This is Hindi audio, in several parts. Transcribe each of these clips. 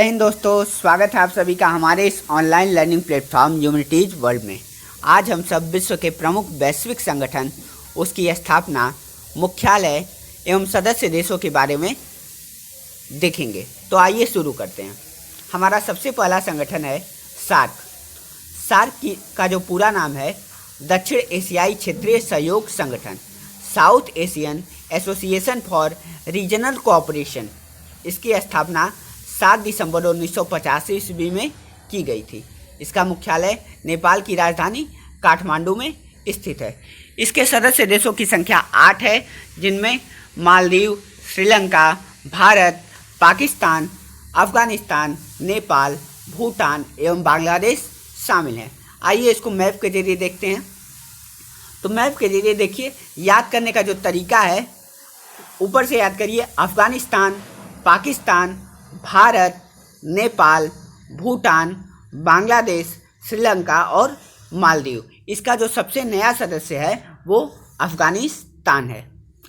जय हिंद दोस्तों, स्वागत है आप सभी का हमारे इस online learning platform unities world में। आज हम सब विश्व के प्रमुख वैश्विक संगठन, उसकी स्थापना, मुख्यालय एवं सदस्य देशों के बारे में देखेंगे। तो आइए शुरू करते हैं। हमारा सबसे पहला संगठन है सार्क। का जो पूरा नाम है दक्षिण एशियाई क्षेत्रीय सहयोग संगठन, south Asian association for regional cooperation. इसकी स्थापना 7 दिसंबर 1985 ईस्वी में की गई थी। इसका मुख्यालय नेपाल की राजधानी काठमांडू में स्थित है। इसके सदस्य देशों की संख्या 8 है, जिनमें मालदीव, श्रीलंका, भारत, पाकिस्तान, अफगानिस्तान, नेपाल, भूटान एवं बांग्लादेश शामिल हैं। आइए इसको मैप के जरिए देखते हैं। तो मैप के जरिए देखिए, याद करने का जो तरीका है, ऊपर से याद करिए अफगानिस्तान, पाकिस्तान, भारत, नेपाल, भूटान, बांग्लादेश, श्रीलंका और मालदीव। इसका जो सबसे नया सदस्य है वो अफगानिस्तान है।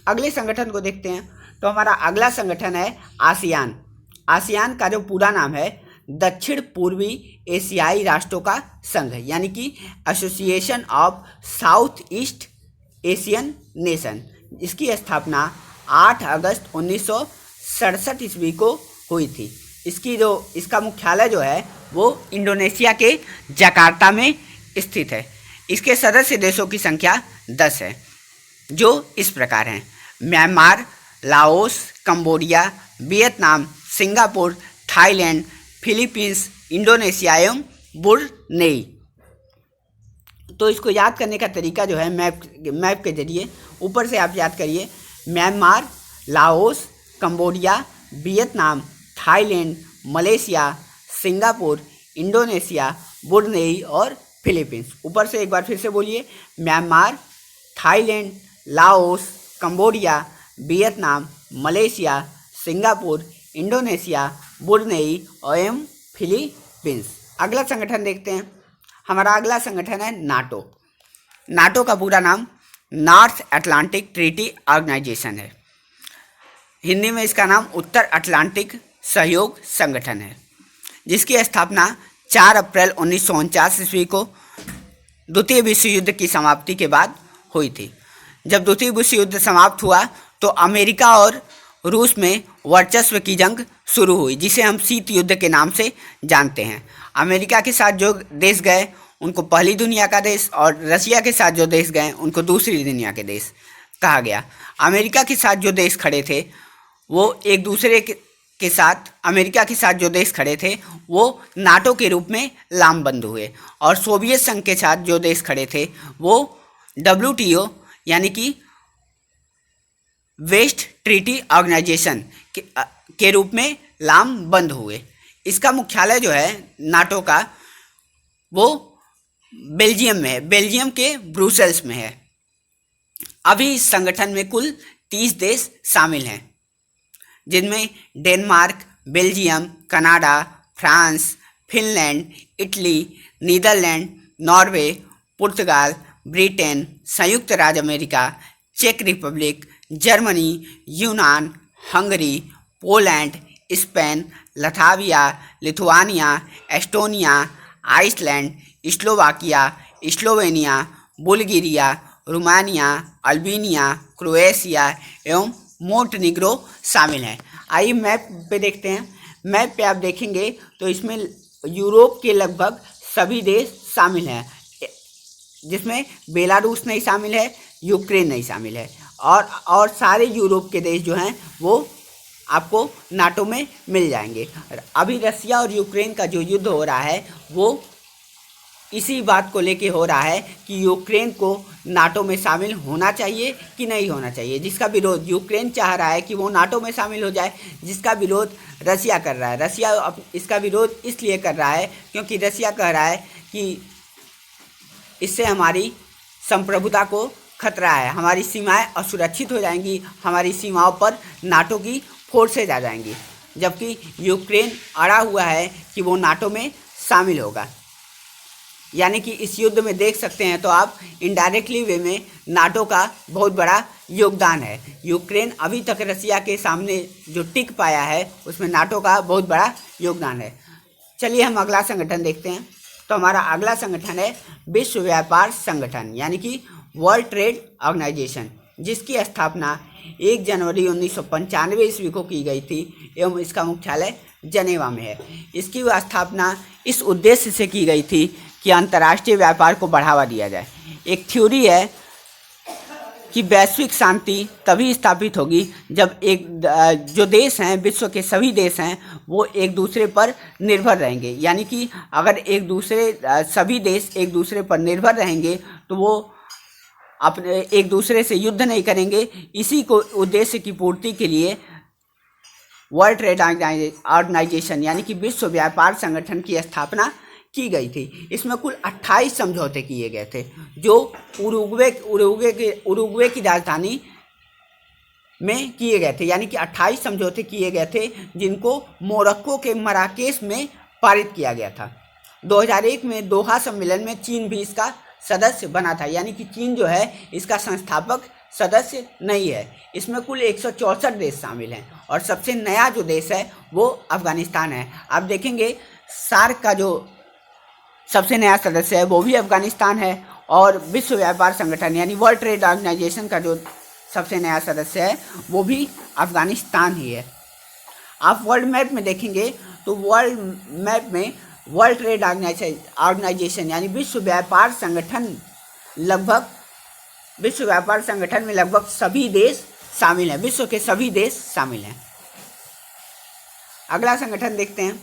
अगले संगठन को देखते हैं। तो हमारा अगला संगठन है आसियान। आसियान का जो पूरा नाम है दक्षिण पूर्वी एशियाई राष्ट्रों का संघ, यानी कि association of south east Asian nation. इसकी स्थापना 8 अगस्त 1967 ईस्वी को हुई थी। इसका मुख्यालय जो है वो इंडोनेशिया के जकार्ता में स्थित है। इसके सदस्य देशों की संख्या 10 है, जो इस प्रकार हैं: Myanmar, Laos, Cambodia, Vietnam, Singapore, Thailand, Philippines, Indonesia एवं ब्रुनेई। तो इसको याद करने का तरीका जो है मैप के जरिए, ऊपर से आप याद करिए Myanmar, Laos, Cambodia, Vietnam, Thailand, Malaysia, Singapore, Indonesia, Brunei और फिलीपींस। ऊपर से एक बार फिर से बोलिए: Myanmar, Thailand, Laos, Cambodia, Vietnam, Malaysia, Singapore, Indonesia, Brunei एवं फिलीपींस। अगला संगठन देखते हैं। हमारा अगला संगठन है नाटो। नाटो का पूरा नाम नॉर्थ अटलांटिक ट्रीटी ऑर्गेनाइजेशन है। हिंदी में इसका नाम उत्तर अटलांटिक सहयोग संगठन है, जिसकी स्थापना 4 अप्रैल 1949 ईस्वी को द्वितीय विश्व युद्ध की समाप्ति के बाद हुई थी। जब द्वितीय विश्व युद्ध समाप्त हुआ तो अमेरिका और रूस में वर्चस्व की जंग शुरू हुई, जिसे हम शीत युद्ध के नाम से जानते हैं। अमेरिका के साथ जो देश गए उनको पहली दुनिया का देश, और रसिया के साथ जो देश गए उनको दूसरी दुनिया के देश कहा गया। अमेरिका के साथ जो देश खड़े थे वो एक दूसरे के साथ, अमेरिका के साथ जो देश खड़े थे वो नाटो के रूप में लामबंद हुए, और सोवियत संघ के साथ जो देश खड़े थे वो WTO यानी कि वेस्ट ट्रीटी ऑर्गेनाइजेशन के रूप में लामबंद हुए। इसका मुख्यालय जो है नाटो का वो बेल्जियम में है, बेल्जियम के ब्रुसेल्स में है। अभी इस संगठन में कुल 30 देश शामिल हैं, जिनमें Denmark, Belgium, Canada, France, Finland, Italy, Netherland, Norway, पुर्तगाल, ब्रिटेन, संयुक्त राज्य अमेरिका, चेक रिपब्लिक, जर्मनी, यूनान, Hungary, Poland, Spain, Latvia, Lithuania, Estonia, Iceland, Slovakia, Slovenia, Bulgaria, Romania, Albania, Croatia एवं मोंटेनेग्रो शामिल हैं। आइए मैप पे देखते हैं। मैप पे आप देखेंगे तो इसमें यूरोप के लगभग सभी देश शामिल हैं, जिसमें बेलारूस नहीं शामिल है, यूक्रेन नहीं शामिल है, और सारे यूरोप के देश जो हैं वो आपको नाटो में मिल जाएंगे। अभी रसिया और यूक्रेन का जो युद्ध हो रहा है वो इसी बात को लेके हो रहा है कि यूक्रेन को नाटो में शामिल होना चाहिए कि नहीं होना चाहिए, जिसका विरोध यूक्रेन चाह रहा है कि वो नाटो में शामिल हो जाए, जिसका विरोध रसिया कर रहा है। रसिया इसका विरोध इसलिए कर रहा है क्योंकि रसिया कह रहा है कि इससे हमारी संप्रभुता को खतरा है, हमारी सीमाएं असुरक्षित हो जाएंगी, हमारी सीमाओं पर नाटो की फोर्सेज आ जाएंगी, जबकि यूक्रेन अड़ा हुआ है कि वो नाटो में शामिल होगा। यानी कि इस युद्ध में देख सकते हैं तो आप इनडायरेक्टली वे में नाटो का बहुत बड़ा योगदान है। यूक्रेन अभी तक रसिया के सामने जो टिक पाया है उसमें नाटो का बहुत बड़ा योगदान है। चलिए हम अगला संगठन देखते हैं। तो हमारा अगला संगठन है विश्व व्यापार संगठन यानी कि वर्ल्ड ट्रेड ऑर्गेनाइजेशन, जिसकी स्थापना 1 जनवरी 1995 ईस्वी को की गई थी एवं इसका मुख्यालय जनेवा में है। इसकी स्थापना इस उद्देश्य से की गई थी कि अंतर्राष्ट्रीय व्यापार को बढ़ावा दिया जाए। एक थ्योरी है कि वैश्विक शांति तभी स्थापित होगी जब जो देश हैं, विश्व के सभी देश हैं, वो एक दूसरे पर निर्भर रहेंगे। यानी कि अगर सभी देश एक दूसरे पर निर्भर रहेंगे तो वो अपने एक दूसरे से युद्ध नहीं करेंगे। इसी को उद्देश्य की पूर्ति के लिए वर्ल्ड ट्रेड ऑर्गेनाइजेशन यानी कि विश्व व्यापार संगठन की स्थापना की गई थी। इसमें कुल 28 समझौते किए गए थे जो उरुग्वे की राजधानी में किए गए थे। यानी कि 28 समझौते किए गए थे जिनको मोरक्को के मराकेश में पारित किया गया था। 2001 में दोहा सम्मेलन में चीन भी इसका सदस्य बना था। यानी कि चीन जो है इसका संस्थापक सदस्य नहीं है। इसमें कुल 164 देश शामिल हैं और सबसे नया जो देश है वो अफगानिस्तान है। आप देखेंगे सार्क का जो सबसे नया सदस्य है वो भी अफगानिस्तान है और विश्व व्यापार संगठन यानी वर्ल्ड ट्रेड ऑर्गेनाइजेशन का जो सबसे नया सदस्य है वो भी अफगानिस्तान ही है। आप वर्ल्ड मैप में देखेंगे तो वर्ल्ड मैप में वर्ल्ड ट्रेड ऑर्गेनाइजेशन यानी विश्व व्यापार संगठन में लगभग सभी देश शामिल हैं, विश्व के सभी देश शामिल हैं। अगला संगठन देखते हैं।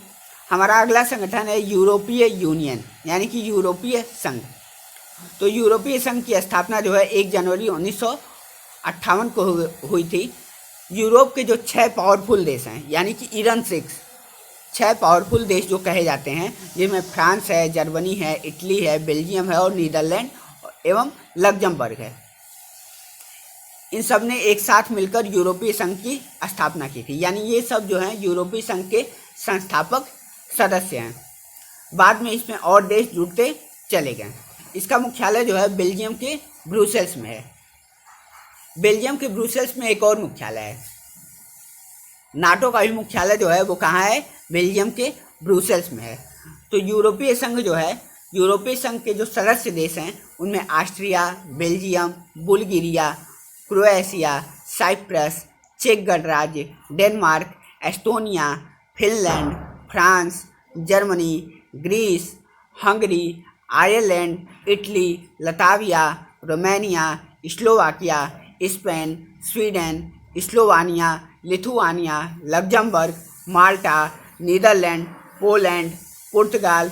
हमारा अगला संगठन है यूरोपीय यूनियन यानी कि यूरोपीय संघ। तो यूरोपीय संघ की स्थापना जो है 1 जनवरी 1958 को हुई थी। यूरोप के जो 6 पावरफुल देश हैं यानी कि ईरन 6 पावरफुल देश जो कहे जाते हैं, जिनमें फ्रांस है, जर्मनी है, इटली है, बेल्जियम है और नीदरलैंड एवं लग्जमबर्ग है। इन सब ने एक साथ मिलकर यूरोपीय संघ की स्थापना की थी। यानी ये सब जो हैं यूरोपीय संघ के संस्थापक सदस्य हैं। बाद में इसमें और देश जुड़ते चले गए। इसका मुख्यालय जो है बेल्जियम के ब्रुसेल्स में है। बेल्जियम के ब्रुसेल्स में एक और मुख्यालय है। नाटो का भी मुख्यालय जो है वो कहाँ है? बेल्जियम के ब्रुसेल्स में है। तो यूरोपीय संघ जो है, यूरोपीय संघ के जो सदस्य देश हैं उनमें Austria, Belgium, Bulgaria, Croatia, Cyprus, चेक गणराज्य, Denmark, Estonia, Finland, France, Germany, Greece, Hungary, Ireland, Italy, Latvia, Romania, Slovakia, Spain, Sweden, Slovenia, Lithuania, Luxembourg, Malta, Netherland, Poland, पुर्तगाल,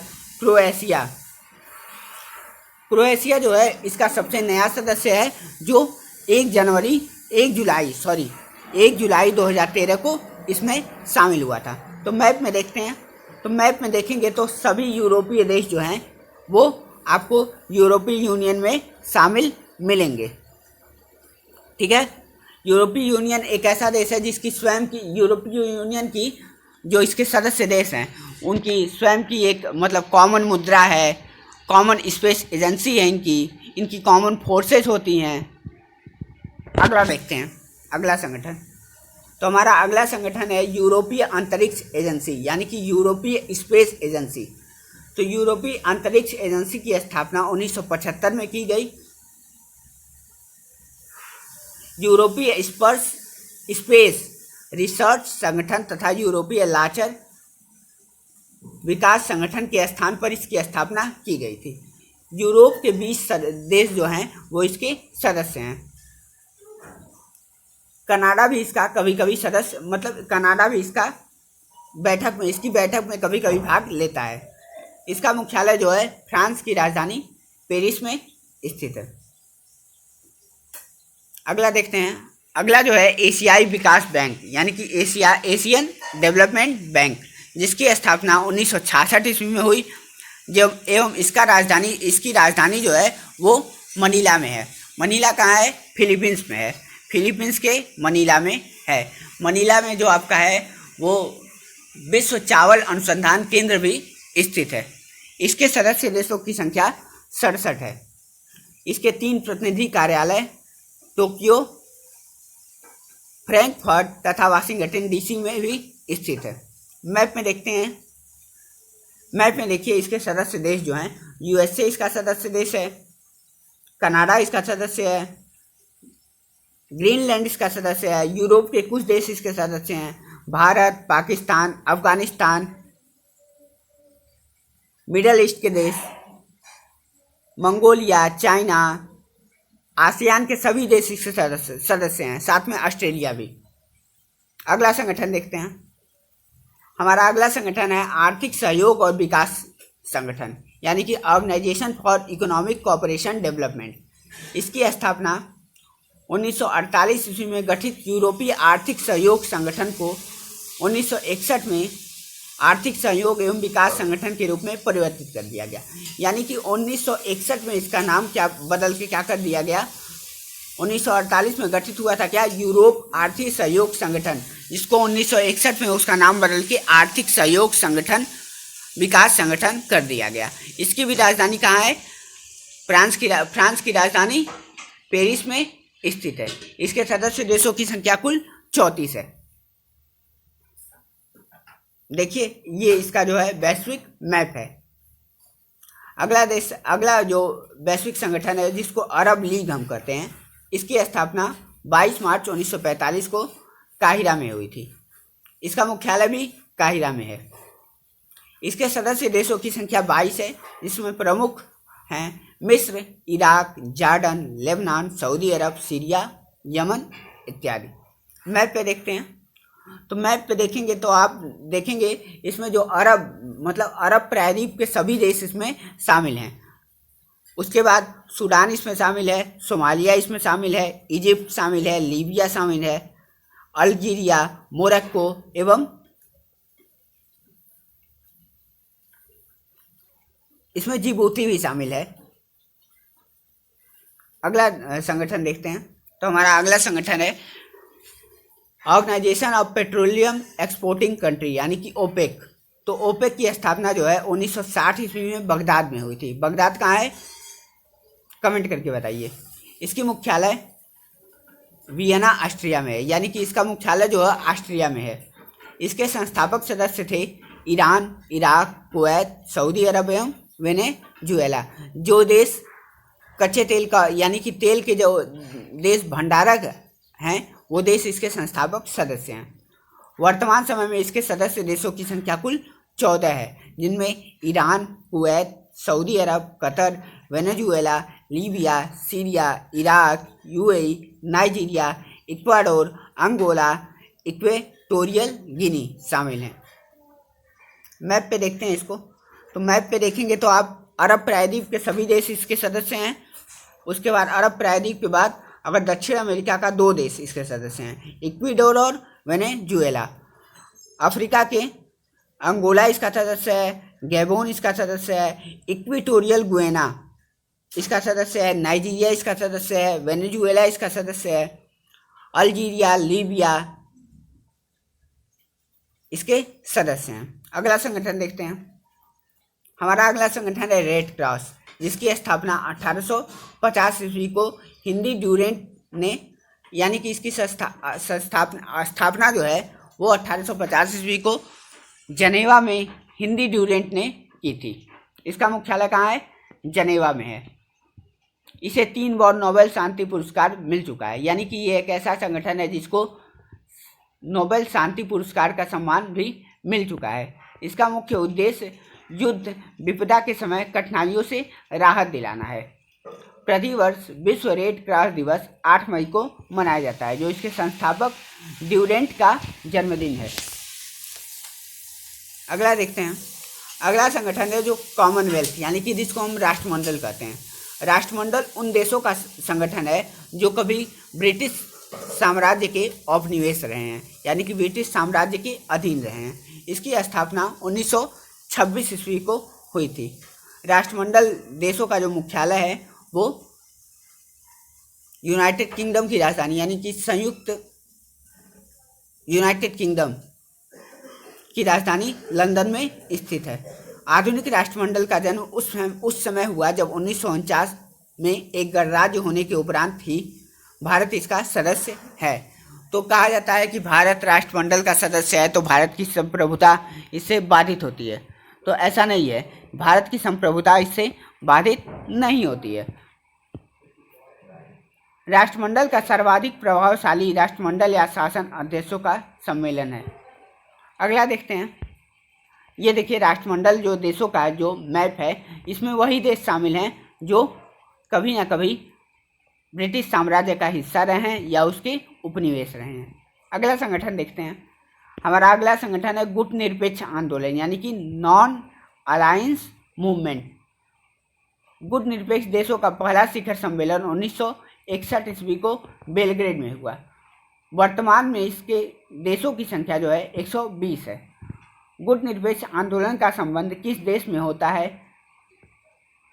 क्रोएशिया जो है इसका सबसे नया सदस्य है जो 1 जुलाई 2013 को इसमें शामिल हुआ था। तो मैप में देखते हैं। तो मैप में देखेंगे तो सभी यूरोपीय देश जो हैं वो आपको यूरोपीय यूनियन में शामिल मिलेंगे। ठीक है। यूरोपीय यूनियन एक ऐसा देश है जिसकी स्वयं की, यूरोपीय यूनियन की जो इसके सदस्य देश हैं उनकी स्वयं की एक कॉमन मुद्रा है, कॉमन स्पेस एजेंसी है इनकी कॉमन फोर्सेस होती हैं। अगला देखते हैं, अगला संगठन। तो हमारा अगला संगठन है यूरोपीय अंतरिक्ष एजेंसी यानी कि यूरोपीय स्पेस एजेंसी। तो यूरोपीय अंतरिक्ष एजेंसी की स्थापना 1975 में की गई। यूरोपीय स्पेस रिसर्च संगठन तथा यूरोपीय लाचर विकास संगठन के स्थान पर इसकी स्थापना की गई थी। यूरोप के 20 देश जो हैं वो इसके सदस्य हैं। कनाडा भी इसका कभी कभी सदस्य कनाडा भी इसकी बैठक में कभी कभी भाग लेता है। इसका मुख्यालय जो है फ्रांस की राजधानी पेरिस में स्थित है। अगला देखते हैं। अगला जो है एशियाई विकास बैंक यानी कि एशियन डेवलपमेंट बैंक, जिसकी स्थापना 1966 ईस्वी में हुई जब एवं इसकी राजधानी जो है वो मनीला में है। मनीला कहाँ है? फिलीपींस में है। फिलीपींस के मनीला में है। मनीला में जो आपका है वो विश्व चावल अनुसंधान केंद्र भी स्थित है। इसके सदस्य देशों की संख्या 67 है। इसके 3 प्रतिनिधि कार्यालय टोक्यो, फ्रैंकफर्ट तथा वाशिंगटन डीसी में भी स्थित है। मैप में देखते हैं। मैप में देखिए इसके सदस्य देश जो हैं, यूएसए इसका सदस्य देश है, कनाडा इसका सदस्य है, ग्रीनलैंड इसका सदस्य है, यूरोप के कुछ देश इसके सदस्य हैं, भारत, पाकिस्तान, अफगानिस्तान, मिडल ईस्ट के देश, मंगोलिया, चाइना, आसियान के सभी देश इसके सदस्य हैं, साथ में ऑस्ट्रेलिया भी। अगला संगठन देखते हैं। हमारा अगला संगठन है आर्थिक सहयोग और विकास संगठन, यानी कि organisation for economic cooperation development. इसकी स्थापना 1948 ईस्वी में गठित यूरोपीय आर्थिक सहयोग संगठन को 1961 में आर्थिक सहयोग एवं विकास संगठन के रूप में परिवर्तित कर दिया गया। यानी कि 1961 में इसका नाम क्या बदल के क्या कर दिया गया, 1948 में गठित हुआ था क्या, यूरोप आर्थिक सहयोग संगठन, जिसको 1961 में उसका नाम बदल के आर्थिक सहयोग संगठन विकास संगठन कर दिया गया। इसकी भी राजधानी कहाँ है, फ्रांस की राजधानी पेरिस में स्थित है। इसके सदस्य देशों की संख्या कुल 34 है। देखिए ये इसका जो है वैश्विक मैप है। अगला जो वैश्विक संगठन है जिसको अरब लीग हम कहते हैं, इसकी स्थापना 22 मार्च 1945 को काहिरा में हुई थी। इसका मुख्यालय भी काहिरा में है। इसके सदस्य देशों की संख्या 22 है, जिसमें प्रमुख हैं मिस्र, इराक, जॉर्डन, लेबनान, सऊदी अरब, सीरिया, यमन इत्यादि। मैप पे देखते हैं। तो मैप पे देखेंगे तो आप देखेंगे इसमें जो अरब प्रायद्वीप के सभी देश इसमें शामिल हैं। उसके बाद सूडान इसमें शामिल है, सोमालिया इसमें शामिल है, इजिप्ट शामिल है, लीबिया शामिल है, अल्जीरिया, मोरक्को एवं इसमें जिबूती भी शामिल है। अगला संगठन देखते हैं। तो हमारा अगला संगठन है organisation of petroleum exporting country, यानी कि ओपेक। तो ओपेक की स्थापना जो है 1960 ईस्वी में बगदाद में हुई थी। बगदाद कहाँ है, कमेंट करके बताइए। इसकी मुख्यालय वियना ऑस्ट्रिया में है, यानी कि इसका मुख्यालय जो है ऑस्ट्रिया में है। इसके संस्थापक सदस्य थे ईरान, इराक, कुवैत, सऊदी अरब एवं वेनेजुएला। जो देश कच्चे तेल का यानी कि तेल के जो देश भंडारक हैं वो देश इसके संस्थापक सदस्य हैं। वर्तमान समय में इसके सदस्य देशों की संख्या कुल 14 है, जिनमें Iran, Kuwait, Saudi Arab, Qatar, Venezuela, Libya, Syria, Iraq, UAE, Nigeria, Ecuador, Angola, Equatorial Guinea शामिल हैं। मैप पे देखते हैं इसको। तो मैप पे देखेंगे तो आप अरब प्रायद्वीप के सभी देश इसके सदस्य हैं। उसके बाद अरब प्रायद्वीप के बाद अगर दक्षिण अमेरिका का 2 देश इसके सदस्य हैं, इक्वाडोर और वेनेजुएला। अफ्रीका के अंगोला इसका सदस्य है, गैबोन इसका सदस्य है, इक्वेटोरियल गुयाना इसका सदस्य है, नाइजीरिया इसका सदस्य है, वेनेजुएला इसका सदस्य है, अल्जीरिया, लीबिया इसके सदस्य हैं। अगला संगठन देखते हैं। हमारा अगला संगठन है रेड क्रॉस, जिसकी स्थापना 1850 ईस्वी को हिंदी ड्यूरेंट ने, यानी कि इसकी स्थापना जो है वो 1850 ईस्वी को जनेवा में हिंदी ड्यूरेंट ने की थी। इसका मुख्यालय कहाँ है, जनेवा में है। इसे 3 बार नोबेल शांति पुरस्कार मिल चुका है, यानी कि ये एक ऐसा संगठन है जिसको नोबेल शांति पुरस्कार का सम्मान भी मिल चुका है। इसका मुख्य उद्देश्य युद्ध विपदा के समय कठिनाइयों से राहत दिलाना है। प्रतिवर्ष विश्व रेड क्रॉस दिवस 8 मई को मनाया जाता है, जो इसके संस्थापक ड्यूरेंट का जन्मदिन है। अगला देखते हैं। अगला संगठन है जो कॉमनवेल्थ, यानी कि जिसको हम राष्ट्रमंडल कहते हैं। राष्ट्रमंडल उन देशों का संगठन है जो कभी ब्रिटिश साम्राज्य के औपनिवेश रहे हैं, यानी कि ब्रिटिश साम्राज्य के अधीन रहे हैं। इसकी स्थापना 1926 ईस्वी को हुई थी। राष्ट्रमंडल देशों का जो मुख्यालय है वो यूनाइटेड किंगडम की राजधानी, यानी कि संयुक्त यूनाइटेड किंगडम की राजधानी लंदन में स्थित है। आधुनिक राष्ट्रमंडल का जन्म उस समय हुआ जब 1949 में एक गणराज्य होने के उपरांत ही भारत इसका सदस्य है। तो कहा जाता है कि भारत राष्ट्रमंडल का सदस्य है तो भारत की संप्रभुता इससे बाधित होती है। तो ऐसा नहीं है, भारत की संप्रभुता इससे बाधित नहीं होती है। राष्ट्रमंडल का सर्वाधिक प्रभावशाली राष्ट्रमंडल या शासन अध्यक्षों का सम्मेलन है। अगला देखते हैं। ये देखिए राष्ट्रमंडल जो देशों का जो मैप है, इसमें वही देश शामिल हैं जो कभी ना कभी ब्रिटिश साम्राज्य का हिस्सा रहे हैं या उसके उपनिवेश रहे हैं। अगला संगठन देखते हैं। हमारा अगला संगठन है गुटनिरपेक्ष आंदोलन यानी कि नॉन अलायंस मूवमेंट। गुटनिरपेक्ष देशों का पहला शिखर सम्मेलन 1961 ईस्वी को बेलग्रेड में हुआ। वर्तमान में इसके देशों की संख्या जो है 120 है। गुटनिरपेक्ष आंदोलन का संबंध किस देश में होता है,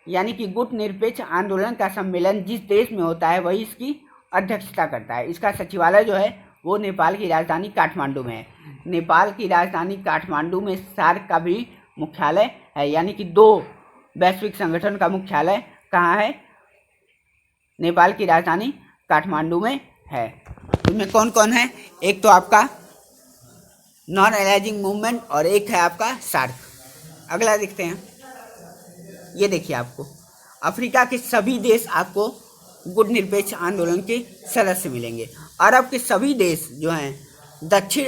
यानी कि गुटनिरपेक्ष आंदोलन का सम्मेलन जिस देश में होता है वही इसकी अध्यक्षता करता है। इसका सचिवालय जो है वो नेपाल की राजधानी काठमांडू में है। नेपाल की राजधानी काठमांडू में सार्क का भी मुख्यालय है, यानी कि 2 वैश्विक संगठन का मुख्यालय कहाँ है, नेपाल की राजधानी काठमांडू में है। इसमें कौन कौन है, एक तो आपका नॉन अलाइजिंग मूवमेंट और एक है आपका सार्क। अगला देखते हैं। ये देखिए आपको अफ्रीका के सभी देश आपको गुटनिरपेक्ष आंदोलन के सदस्य मिलेंगे। अरब के सभी देश जो हैं, दक्षिण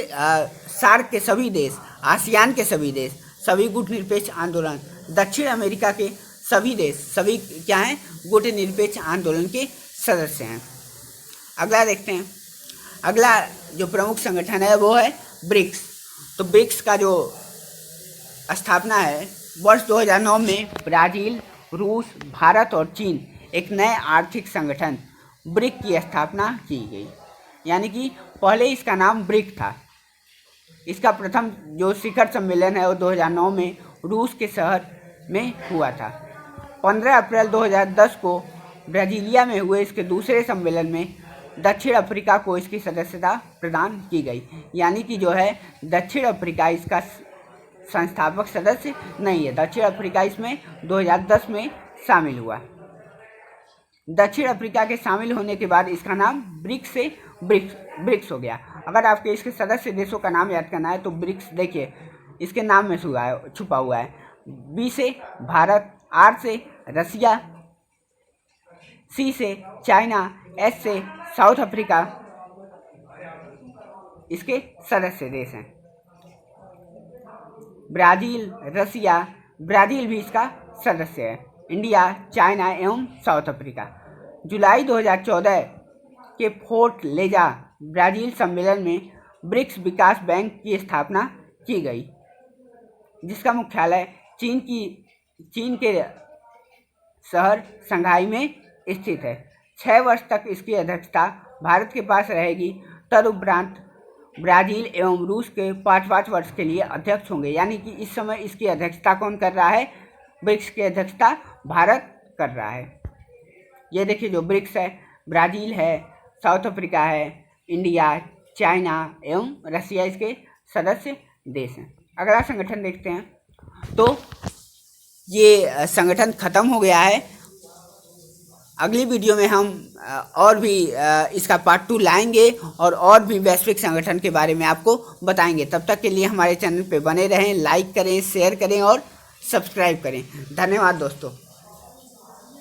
सार्क के सभी देश, आसियान के सभी देश, सभी गुटनिरपेक्ष आंदोलन, दक्षिण अमेरिका के सभी देश, सभी क्या हैं, गुटनिरपेक्ष आंदोलन के सदस्य हैं। अगला देखते हैं। अगला जो प्रमुख संगठन है वो है ब्रिक्स। तो ब्रिक्स का जो स्थापना है वर्ष 2009 में ब्राज़ील, रूस, भारत और चीन एक नए आर्थिक संगठन ब्रिक की स्थापना की गई, यानी कि पहले इसका नाम ब्रिक था। इसका प्रथम जो शिखर सम्मेलन है वो 2009 में रूस के शहर में हुआ था। 15 अप्रैल 2010 को ब्राज़ीलिया में हुए इसके दूसरे सम्मेलन में दक्षिण अफ्रीका को इसकी सदस्यता प्रदान की गई, यानी कि जो है दक्षिण अफ्रीका इसका संस्थापक सदस्य नहीं है। दक्षिण अफ्रीका इसमें 2010 में शामिल हुआ। दक्षिण अफ्रीका के शामिल होने के बाद इसका नाम ब्रिक्स से ब्रिक्स हो गया। अगर आपके इसके सदस्य देशों का नाम याद करना है तो ब्रिक्स देखिए इसके नाम में छुपा हुआ है। बी से भारत, आर से रसिया, सी से चाइना, एस से साउथ अफ्रीका इसके सदस्य देश हैं। ब्राज़ील, रसिया, ब्राज़ील भी इसका सदस्य है। इंडिया, चाइना एवं साउथ अफ्रीका। जुलाई 2014 के फोर्ट लेजा ब्राज़ील सम्मेलन में ब्रिक्स विकास बैंक की स्थापना की गई, जिसका मुख्यालय चीन के शहर शंघाई में स्थित है। 6 वर्ष तक इसकी अध्यक्षता भारत के पास रहेगी। तदुपरांत ब्राज़ील एवं रूस के 5-5 वर्ष के लिए अध्यक्ष होंगे, यानी कि इस समय इसकी अध्यक्षता कौन कर रहा है, ब्रिक्स की अध्यक्षता भारत कर रहा है। ये देखिए जो ब्रिक्स है, ब्राज़ील है, साउथ अफ्रीका है, इंडिया, चाइना एवं रसिया इसके सदस्य देश हैं। अगला संगठन देखते हैं। तो ये संगठन खत्म हो गया है। अगली वीडियो में हम और भी इसका पार्ट 2 लाएंगे और भी वैश्विक संगठन के बारे में आपको बताएंगे। तब तक के लिए हमारे चैनल पे बने रहें, लाइक करें, शेयर करें और सब्सक्राइब करें। धन्यवाद दोस्तों।